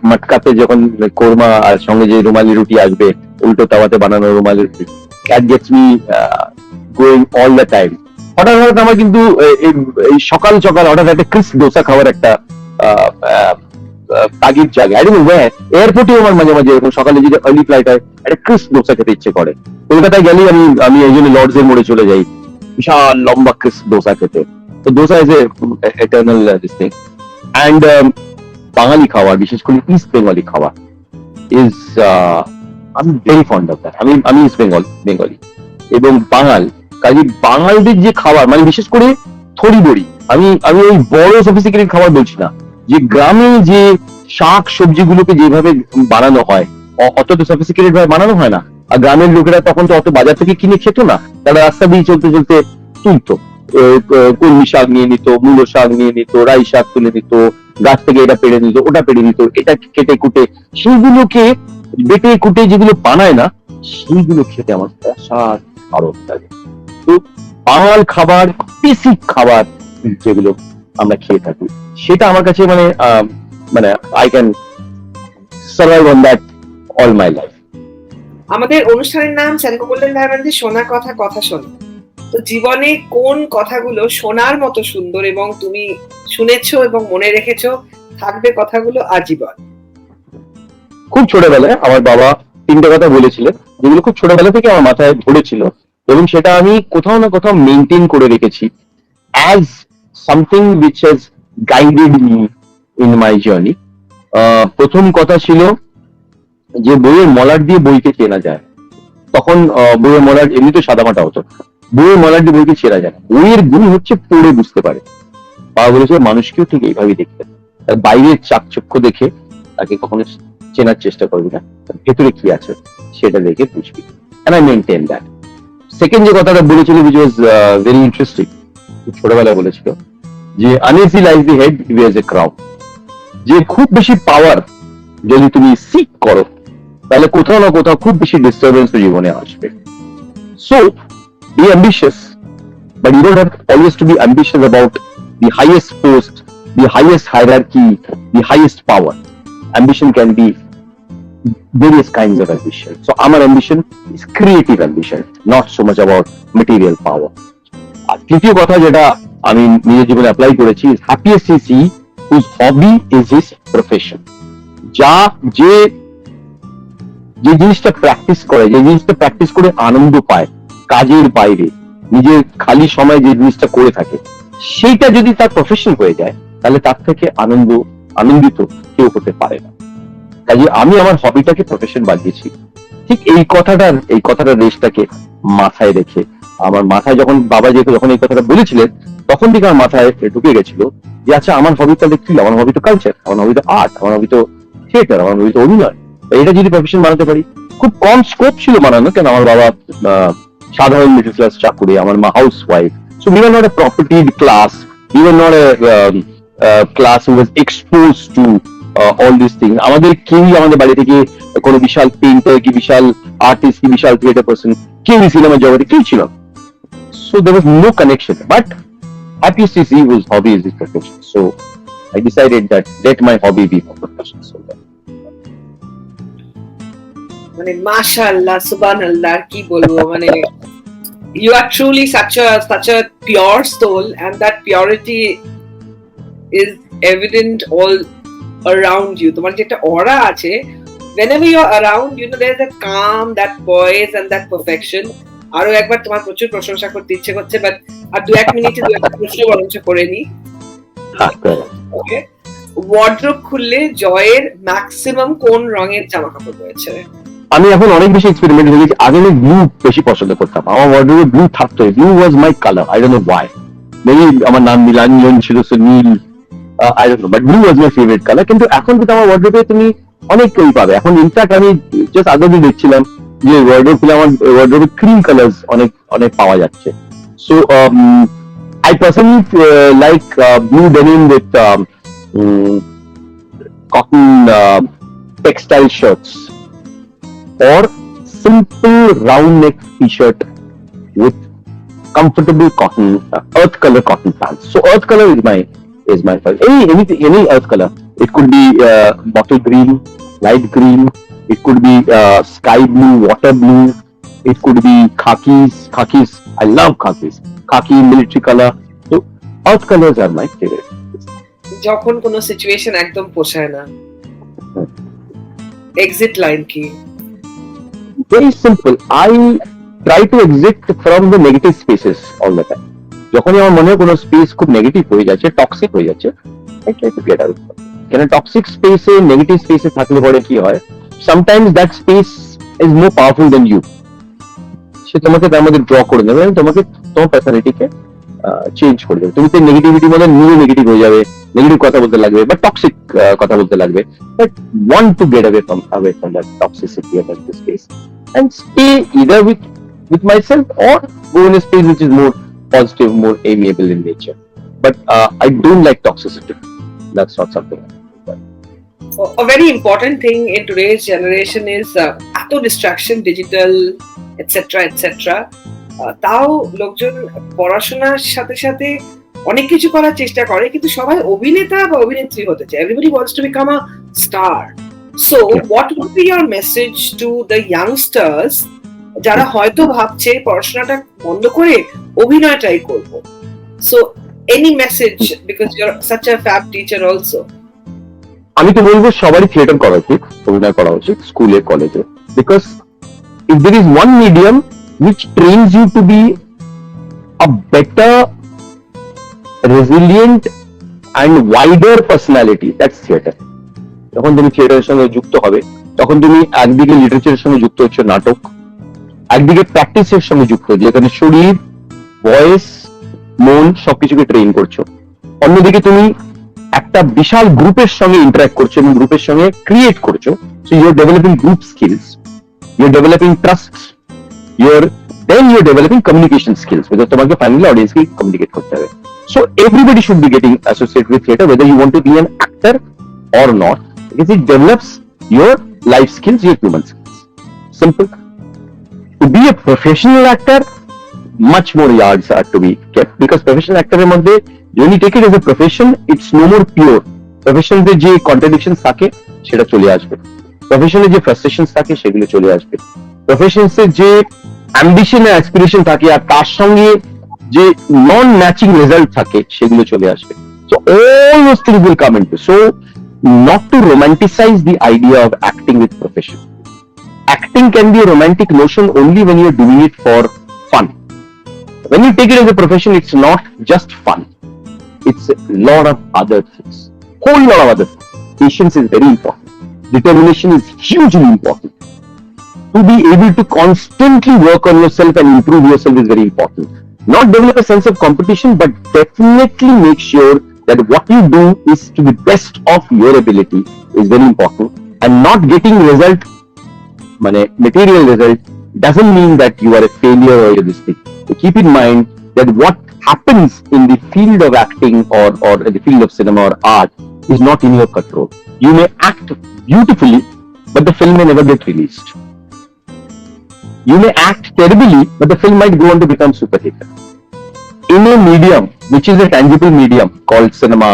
মটকাতে যখন কোরমা আর সঙ্গে যে রুমালি রুটি আসবে, উল্টো তাওয়াতে বানানো rumali roti, that gets me going all the time. হঠাৎ আমার কিন্তু এই সকাল সকাল হঠাৎ একটা ক্রিস্প ডোসা খাওয়ার একটা তাগিদ জাগে। আই ডোন্ট নো ওয়্যার, এয়ারপোর্টে আমার মাঝে মাঝে এরকম সকালে যদি আর্লি ফ্লাইট হয় একটা ক্রিস্প ডোসা খেতে ইচ্ছে করে। কলকাতায় গেলেই আমি এই জন্য লর্ডস এর মোড়ে চলে যাই বিশাল লম্বা ক্রিস্প ডোসা খেতে। তো dosa is eternal this thing. And Bangali খাবার, বিশেষ করে ইস্ট বেঙ্গলি খাবার ইজ আমি ভেরি ফন্ড অফ দ্যাট। আমি ইস্ট বেঙ্গলি এবং বাঙাল, কাজে বাঙালদের যে খাবার, মানে বিশেষ করে থরি বড়ি, আমি ওই বড় সফিস্টিকেটেড খাবার বলছি না, যে গ্রামে যে শাক সবজিগুলোকে যেভাবে বানানো হয় অত তো সফিস্টিকেটেড ভাবে বানানো হয় না। আর গ্রামের লোকেরা তখন তো অত বাজার থেকে কিনে খেত না, তারা রাস্তা দিয়ে চলতে চলতে তুলতো, কলমি শাক নিয়ে নিত, মূলো শাক নিয়ে নিত, রাই শাক তুলে নিত, গাছ থেকে এটা পেড়ে নিত, ওটা পেড়ে নিত, এটা কেটে কুটে সেইগুলোকে বেটে কুটে যেগুলো বানায় না, সেইগুলো খেতে আমার অসাধারণ লাগে। তো বাঙাল খাবার, বেসিক খাবার যেগুলো আমরা খেয়ে থাকি, সেটা আমার কাছে মানে I can survive on that all my life. আমাদের অনুষ্ঠানের নাম সেনকো গোল্ডেন ডায়মন্ডের সোনা কথা কথা শোনা। তো জীবনে কোন কথাগুলো শোনার মতো সুন্দর এবং তুমি শুনেছো এবং মনে রেখেছো, থাকবে কথাগুলো আজীবন? খুব ছোটবেলায় আমার বাবা 3টে কথা বলেছিলেন, যেগুলো খুব ছোটবেলা থেকে আমার মাথায় ধরেছিল, এবং সেটা আমি কোথাও না কোথাও মেনটেন করে রেখেছি as something which has guided me in my journey. প্রথম কথা ছিল যে বইয়ের মলাট দিয়ে বইকে চেনা যায়। তখন বইয়ের মলাট এমনিতে সাদামাটা হতো, বইয়ের মলাট দিয়ে বইকে চেনা যায় না। বইয়ের গুণ হচ্ছে পড়ে বুঝতে পারে। বাবা বলেছে মানুষকেও ঠিক এইভাবেই দেখতে, তার বাইরের চাকচক্য দেখে তাকে কখনো চেনার চেষ্টা করবি না, তার ভেতরে কি আছে সেটা দেখে বুঝবি। and I maintain that. Second যে কথাটা বলেছিল which was very interesting, ছোটবেলায় বলেছিল যে uneasy lies the head wears a crown. যে খুব বেশি পাওয়ার যদি তুমি সিক করো তাহলে কোথাও না কোথাও খুব বেশি ডিস্টারবেন্স জীবনে আসবে। So be ambitious, but you don't have always to be ambitious about the highest post, the highest hierarchy, the highest power. Ambition can be various kinds of ambition. So our ambition is creative ambition, not so much about material power. আর তৃতীয় কথা যেটা আমি নিজের জীবনে apply করেছি, happiest is he whose hobby is his profession. যা যে যে জিনিসটা প্র্যাকটিস করে, যে জিনিসটা প্র্যাকটিস করে আনন্দ পায় কাজের বাইরে, নিজের খালি সময় যে জিনিসটা করে থাকে, সেইটা যদি তার প্রফেশন হয়ে যায় তাহলে তার থেকে আনন্দিত কেউ হতে পারে না। কাজে আমি আমার হবিটাকে প্রফেশন বানিয়েছি। ঠিক এই কথাটার রেশটাকে মাথায় রেখে, আমার মাথায় যখন বাবা যখন এই কথাটা বলেছিলেন তখন থেকে আমার মাথায় ঢুকে গেছিল যে আচ্ছা আমার হবি তাহলে কি, আমার হবি তো কালচার, আমার হবি তো আর্ট, আমার হবি তো থিয়েটার, আমার হবি তো অভিনয়। এটা যদি প্রফেশন বানাতে পারি, খুব কম স্কোপ ছিল বানানো, কেন আমার বাবা সাধারণ মিডল ক্লাস চাকুরি, আমার মা housewife. So we are not a propertied class, we are not a class who was exposed to all this things. আমাদের কেউই আমাদের বাড়ি থেকে কোনো বিশাল পেইন্টার কি বিশাল আর্টিস্ট কি বিশাল থিয়েটার পার্সন কেউই সিনেমার জগতে কেউ ছিল। So there was no connection, but happiest is he whose hobby is his profession. So I decided that let my hobby be my profession. So মানে মাশাআল্লাহ, সুবহানাল্লাহ, কি বলবো, মানে you are truly such a pure soul, and that purity is evident all around you. তোমার যেটা অরা আছে, whenever you are around, you know there is a calm, that poise and that perfection. আরো একবার তোমার প্রচুর প্রশংসা করতে ইচ্ছে করছে, বাট আর 2-1 মিনিটে 2-একটা প্রশ্ন বরঞ্চ করে নি। ওকে, ওয়ার্ড্রোব খুললে জয়ের ম্যাক্সিমাম কোন রঙের জামা কাপড় রয়েছে? আমি এখন অনেক বেশি এক্সপেরিমেন্ট করেছি। আগে আমি ব্লু বেশি পছন্দ করতাম, আমার ওয়ার্ড্রোবে ব্লু থাকতো, blue was my colour, I don't know why, maybe আমার নাম নীলাঞ্জন ছিল, সো নীল, I don't know, but blue was my favourite colour. কিন্তু এখন কিন্তু আমার ওয়ার্ড্রোবে তুমি অনেক কেউই পাবে। এখন ইনফ্যাক্ট আমি জাস্ট আগে দিন দেখছিলাম যে ওয়ার্ড্রোব খুলে আমার ওয়ার্ড্রোবে ক্রিম কালার্স অনেক অনেক পাওয়া যাচ্ছে। So I personally like blue denim with cotton textile shirts, or simple round neck t-shirt with comfortable cotton earth color cotton pants. So earth color is my favorite. Any earth color. It could be bottle green, light green. It could be sky blue, water blue. It could be khakis. I love khakis. Khaki, military color. So earth colors are my favorite. যখন কোনো situation একদম পোষায় না, exit line কি? Very simple. I try to exit from the negative spaces all the time. যখনই আমার মনে হয় কোনো স্পেস খুব নেগেটিভ হয়ে যাচ্ছে, টক্সিক হয়ে যাচ্ছে, I try to get out. কেন টক্সিক স্পেসে, নেগেটিভ স্পেসে থাকলে পরে কি হয়, sometimes that space is more powerful than you. সে তোমাকে তার মধ্যে ড্র করে দেবে এবং তোমাকে তোমার পার্সোনালিটিকে চেঞ্জ করে দেবে। তুমি তো নেগেটিভিটির মধ্যে নিজে নেগেটিভ হয়ে যাবে, নেগেটিভ কথা বলতে লাগবে বা টক্সিক কথা বলতে লাগবে। But want to get away from that toxicity and that space and stay either with myself or go in a space which is more positive, more amiable in nature. But I don't like toxicity. That's not something. A very important thing in today's generation is eto distraction, digital, etc. তাও লোকজন পড়াশোনার সাথে সাথে অনেক কিছু করার চেষ্টা করে, কিন্তু সবাই অভিনেতা বা অভিনেত্রী হতে চায়। Everybody wants to become a star. So what would be your message to the youngsters যারা হয়তো ভাবছে পড়াশোনাটা বন্ধ করে অভিনয় ট্রাই করবো। So any message, because you are such a fab teacher also. আমি তো বলবো সবারই থিয়েটার করা উচিত, অভিনয় করা উচিত স্কুলে কলেজে, because if there is one medium which trains you to be a better, resilient and wider personality, that's theater. যখন তুমি থিয়েটারের সঙ্গে যুক্ত হবে তখন তুমি একদিকে লিটারেচারের সঙ্গে যুক্ত হচ্ছে নাটক, একদিকে প্র্যাকটিসের সঙ্গে যুক্ত যেখানে শরীর, ভয়েস, মন সবকিছুকে ট্রেন করছো, অন্যদিকে তুমি একটা বিশাল গ্রুপের সঙ্গে ইন্টারঅ্যাক্ট করছো এবং গ্রুপের সঙ্গে ক্রিয়েট করছো। So you are developing group skills, you're developing trust, you're developing communication skills, because তোমাকে ফাইনালি অডিয়েন্সকে কমিউনিকেট করতে হবে। So everybody should be getting associated with theater, whether you want to be an actor or not, because it develops your life skills, your human skills. Simple. To be a professional actor, much more yards are to be kept, because professional actor এর মধ্যে when you take it as a profession, it's no more pure. Profession যে contradictions থাকে সেটা চলে আসবে, প্রফেশনে যে frustration থাকে সেগুলো চলে আসবে, প্রফেশনসে যে অ্যাম্বিশন আর অ্যাসপিরেশন থাকে আর তার সঙ্গে যে নন ম্যাচিং রেজাল্ট থাকে সেগুলো চলে আসবে। So all those things will come into, so not to romanticise the idea of acting with profession. Acting can be a romantic notion only when you're doing it for fun. When you take it as a profession, it's not just fun, it's a lot of other things, whole lot of other things. Patience is very important, determination is hugely important, to be able to constantly work on yourself and improve yourself is very important. Not develop a sense of competition, but definitely make sure that what you do is to the best of your ability is very important. And not getting result, material result, doesn't mean that you are a failure or you're this thing. So keep in mind that what happens in the field of acting or in the field of cinema or art is not in your control. You may act beautifully, but the film may never get released. You may act terribly, but the film might go on to become super hit. In a medium which is a tangible medium called cinema,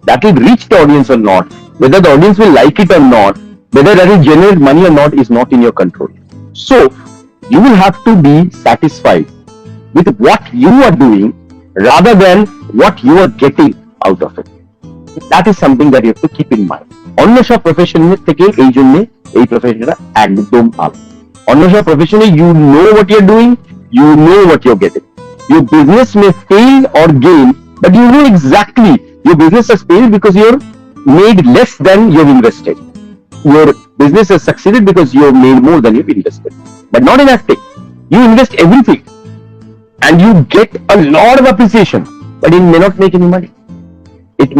that will reach the audience or not, whether the audience will like it or not, whether that will generate money or not, is not in your control. So you will have to be satisfied with what you are doing rather than what you are getting out of it. That is something that you have to keep in mind. অন্য সব প্রফেশনের থেকে এই জন্য এই প্রফেশনটা একদম আলাদা। অন্য সব প্রফেশনে you know what you're doing, you know what you're getting. Your business may fail or gain, but you know exactly your business has failed because you're made less than you've invested. Your business has succeeded because you've made more than you've invested. But not in acting. You invest everything and you get a lot of appreciation, but you may not make any money. You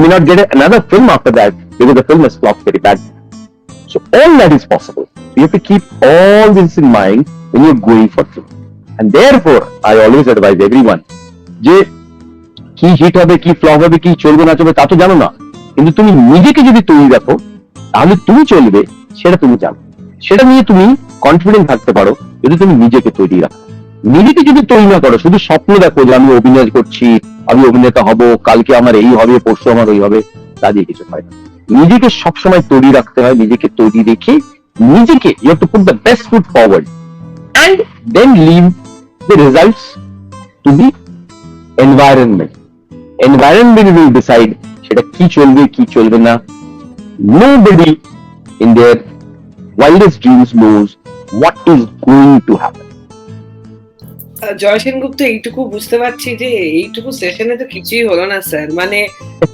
may not get another film after that because the film has flopped very bad. So all that is possible. So you have to keep all this in mind when you're going for film. And therefore, I always advise everyone, যে কি hit হবে, কি flop হবে, কি চলবে না চলবে তা তো জানো না, কিন্তু তুমি নিজেকে যদি তৈরি রাখো তাহলে তুমি চলবে, সেটা তুমি জানো। সেটা নিয়ে তুমি কনফিডেন্ট থাকতে পারো যদি তুমি নিজেকে তৈরি রাখো। নিজেকে যদি তৈরি না করো, শুধু স্বপ্ন দেখো যে আমি অভিনয় করছি, আমি অভিনেতা হব, কালকে আমার এই হবে, পরশু আমার ওই হবে, তা দিয়ে কিছু হয় না। নিজেকে সবসময় তৈরি রাখতে হয়, নিজেকে তৈরি রেখে নিজেকে you have to put the best foot forward and then leave the results to the environment. Environment will decide সেটা কি চলবে কি চলবে না। Nobody in their wildest dreams knows what is going to happen. জয় সেনগুপ্ত, এইটুকু বুঝতে পারছি যে এইটুকু সেশনে তো কিছুই হলো না স্যার।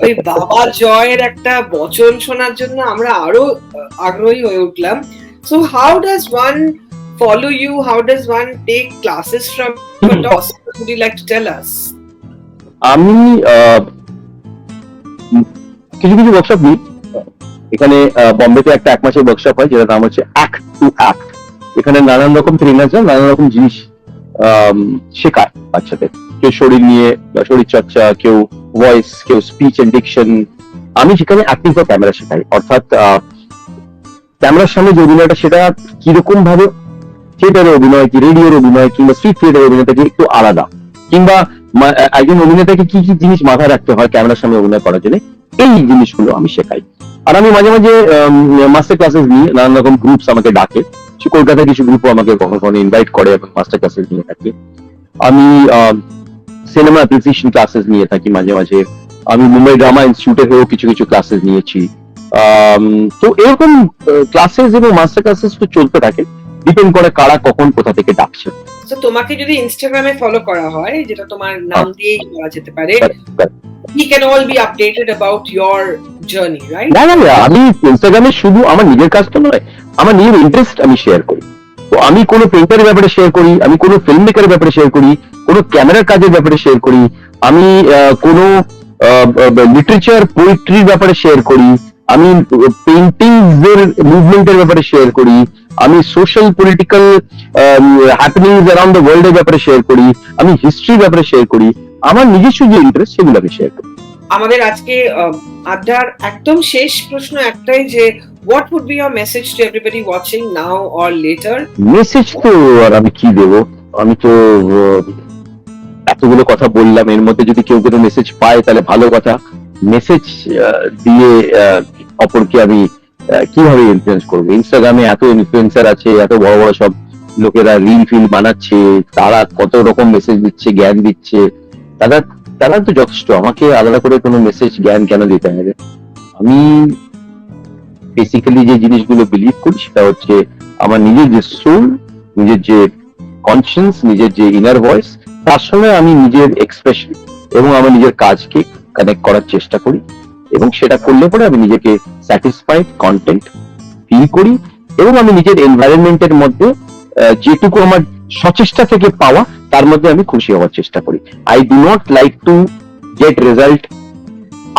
ওই বাবা জয়ের একটা বচন শোনার জন্য আমরা আরো আগ্রহী হয়ে উঠলাম। So how does one follow you? How does one take classes from you? Would you like to tell us? আমি কিছু কিছু ওয়ার্কশপ নিই। এখানে বম্বেতে একটা 1 মাসের ওয়ার্কশপ হয় যেটার নাম হচ্ছে অ্যাক্ট টু অ্যাক্ট। এখানে নানান রকম ট্রেনাররা নানান রকম জিনিস শেখায় বাচ্চাদের, কেউ শরীর নিয়ে শরীর চর্চা, কেউ ভয়েস, কেউ স্পিচ এন্ড ডিকশন। আমি সেখানে অ্যাক্টিং ফর ক্যামেরা শেখাই, অর্থাৎ ক্যামেরার সামনে যে অভিনয়টা সেটা কিরকম ভাবে থিয়েটারের অভিনয়, কি রেডিওর অভিনয় কিংবা স্ট্রিট থিয়েটারের অভিনয় থেকে একটু আলাদা, কিংবা একজন অভিনেতাকে কি কি জিনিস মাথায় রাখতে হয় ক্যামেরার সামনে অভিনয় করার জন্য, এই জিনিসগুলো আমি শেখাই। আর আমি মাঝে মাঝে মাস্টার ক্লাসেস নিয়ে, নানান রকম গ্রুপস আমাকে ডাকে, কলকাতায় কিছু গ্রুপও আমাকে কখনো কখনো ইনভাইট করে এবং মাস্টার ক্লাসেস নিয়ে থাকি। আমি সিনেমা অ্যাপ্রিসিয়েশন ক্লাসেস নিয়ে থাকি মাঝে মাঝে। আমি মুম্বাই ড্রামা ইনস্টিটিউটে হয়েও কিছু কিছু ক্লাসেস নিয়েছি। তো এরকম ক্লাসেস এবং মাস্টার ক্লাসেস তো চলতে থাকে, ডিপেন্ড করে কারা কখন কোথা থেকে ডাকছে। তো তোমাকে যদি ইনস্টাগ্রামে ফলো করা হয়, যেটা তোমার নাম দিয়েই করা যেতে পারে, we can all be updated about your journey, right? না না, আমি ইনস্টাগ্রামে শুধু আমার নিজের কাজটা নয়, আমার নিজের ইন্টারেস্ট আমি শেয়ার করি। তো আমি কোনো পেন্টারের ব্যাপারে শেয়ার করি, আমি কোনো ফিল্ম মেকারের ব্যাপারে শেয়ার করি, কোনো ক্যামেরার কাজের ব্যাপারে শেয়ার করি, আমি কোনো লিটারেচার পোয়েট্রির ব্যাপারে শেয়ার করি, আমি পেইন্টিংস এর মুভমেন্টের ব্যাপারে শেয়ার করি, আমি social political happenings around the world এর ব্যাপারে শেয়ার করি, আমি হিস্ট্রির ব্যাপারে শেয়ার করি, আমার নিজস্ব যে ইন্টারেস্ট সেগুলো আমি শেয়ার করি। আমাদের আজকে আড্ডার একদম শেষ প্রশ্ন একটাই, যে what would be your message to everybody watching now or later? Message তো আর আমি কি দেবো, আমি তো এতগুলো কথা বললাম, এর মধ্যে যদি কেউ কোনো মেসেজ পায় তাহলে ভালো কথা। মেসেজ দিয়ে অপরকে আমি কিভাবে ইনফ্লুয়েন্স করবো? ইনস্টাগ্রামে এত ইনফ্লুয়েন্সার আছে, এত বড় বড় সব লোকেরা রিল ফিল বানাচ্ছে, তারা কত রকম মেসেজ দিচ্ছে, জ্ঞান দিচ্ছে, তারা তারা তো যথেষ্ট, আমাকে আলাদা করে কোনো মেসেজ জ্ঞান কেন দিতে হবে? আমি বেসিক্যালি যে জিনিসগুলো বিলিভ করি সেটা হচ্ছে আমার নিজের যে সোল, নিজের যে কনসিয়েন্স, নিজের যে ইনার ভয়েস, তার সঙ্গে আমি নিজের এক্সপ্রেশন এবং আমার নিজের কাজকে কানেক্ট করার চেষ্টা করি, এবং সেটা করলে পরে আমি নিজেকে স্যাটিসফাইড কন্টেন্ট ফিল করি, এবং আমি নিজের এনভায়রনমেন্টের মধ্যে যেটুকু আমার সচেষ্টা থেকে পাওয়া তার মধ্যে আমি খুশি হওয়ার চেষ্টা করি। I do not like to get result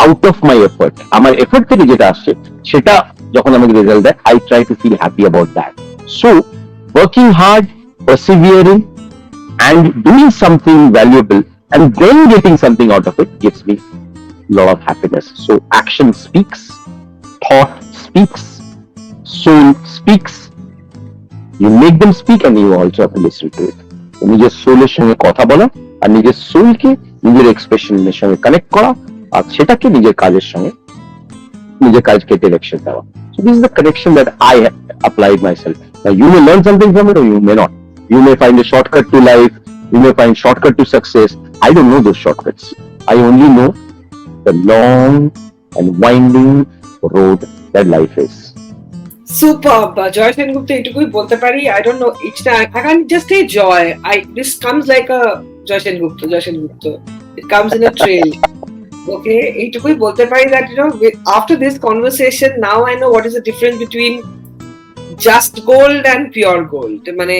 out of my effort. আমার এফোর্ট থেকে যেটা আসছে সেটা যখন আমাকে রেজাল্ট দেয়, I try to feel happy about that. So working hard, persevering, and doing something valuable and then getting something out of it gives me a lot of happiness. So action speaks, thought speaks, soul speaks. You make them speak and you also have to listen to it. নিজের সোলের সঙ্গে কথা বলা আর নিজের সোলকে নিজের এক্সপ্রেশনের সঙ্গে connect করা, আর সেটাকে নিজের কাজের সঙ্গে, নিজের কাজকে ডিরেকশন দেওয়া. So this is the connection that I have applied myself. Now you may learn something from it or you may not. You may find a shortcut to life, you may find shortcut to success. I don't know those shortcuts. I only know the long and winding road that life is. Superb. Joy Sengupta, এটুকুই বলতে পারি। I don't know, I can't just say joy. This comes like a Joy Sengupta. It comes in a trail. Okay, এইটুকুই বলতে পারি that, after this conversation, now I know what is the difference between just gold and pure gold. মানে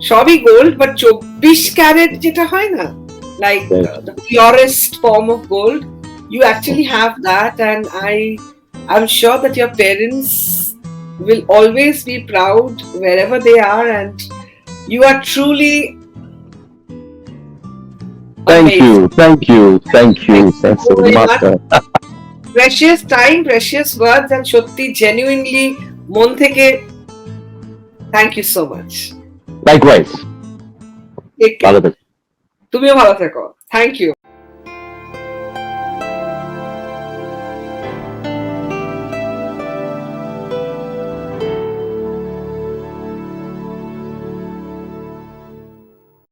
সবই gold, but 24 carat যেটা হয় না, like the purest form of gold, you actually have that, and I'm sure that your parents will always be proud wherever they are, and you are truly amazing. Thank you so much. Precious time, precious words, and সত্যি genuinely মন থেকে thank you so much. Likewise. তুমিও ভালো থেকো। Thank you.